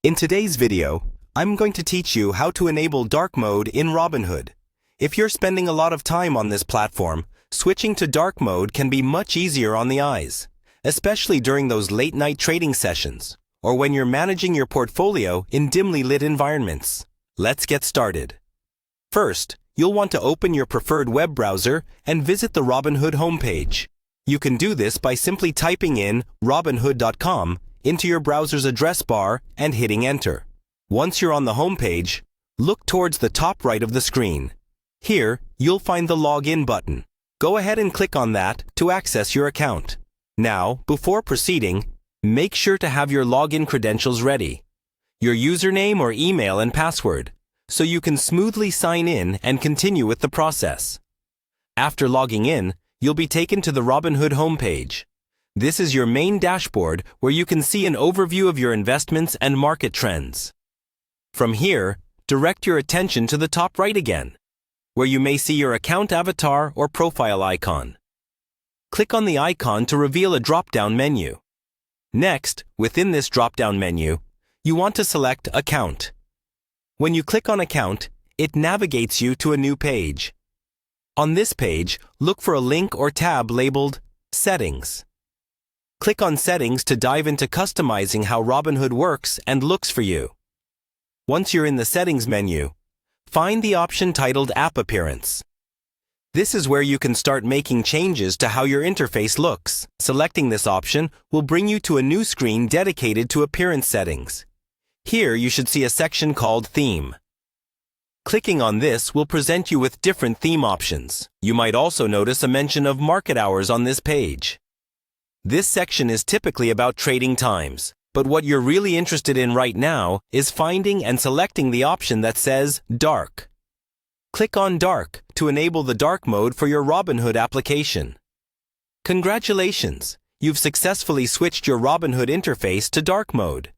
In today's video, I'm going to teach you how to enable dark mode in Robinhood. If you're spending a lot of time on this platform, switching to dark mode can be much easier on the eyes, especially during those late-night trading sessions, or when you're managing your portfolio in dimly lit environments. Let's get started. First, you'll want to open your preferred web browser and visit the Robinhood homepage. You can do this by simply typing in robinhood.com into your browser's address bar and hitting enter. Once you're on the homepage, look towards the top right of the screen. Here, you'll find the Login button. Go ahead and click on that to access your account. Now, before proceeding, make sure to have your login credentials ready, your username or email and password, so you can smoothly sign in and continue with the process. After logging in, you'll be taken to the Robinhood homepage. This is your main dashboard where you can see an overview of your investments and market trends. From here, direct your attention to the top right again, where you may see your account avatar or profile icon. Click on the icon to reveal a drop-down menu. Next, within this drop-down menu, you want to select Account. When you click on Account, it navigates you to a new page. On this page, look for a link or tab labeled Settings. Click on Settings to dive into customizing how Robinhood works and looks for you. Once you're in the Settings menu, find the option titled App Appearance. This is where you can start making changes to how your interface looks. Selecting this option will bring you to a new screen dedicated to appearance settings. Here you should see a section called Theme. Clicking on this will present you with different theme options. You might also notice a mention of market hours on this page. This section is typically about trading times, but what you're really interested in right now is finding and selecting the option that says Dark. Click on Dark to enable the dark mode for your Robinhood application. Congratulations! You've successfully switched your Robinhood interface to dark mode.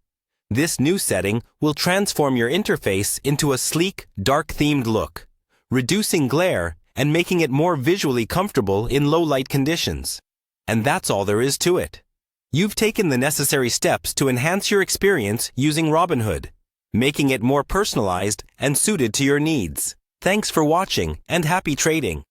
This new setting will transform your interface into a sleek, dark-themed look, reducing glare and making it more visually comfortable in low-light conditions. And that's all there is to it. You've taken the necessary steps to enhance your experience using Robinhood, making it more personalized and suited to your needs. Thanks for watching and happy trading.